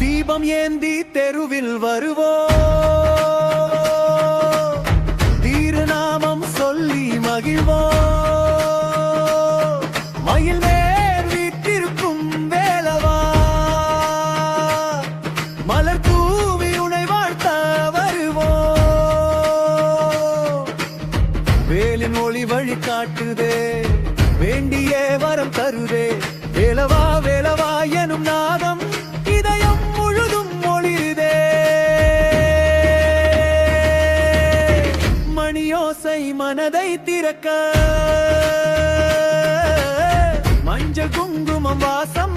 தீபம் ஏந்தி தெருவில் வருவோ, திருநாமம் சொல்லி மகிழ்வோ. மயில் மேல் வீட்டிற்கும் வேலவா, மலர் தூவி உனை வாழ்த்த வருவோ. வேலின் ஒளி வழி காட்டுதே, வேண்டிய வரம் தருதே. வேலவா வேலவா எனும் நாதம் இதயம் முழுதும் ஒளிருதே. மணியோசை மனதை திறக்க, மஞ்சள் குங்குமம் வாசம்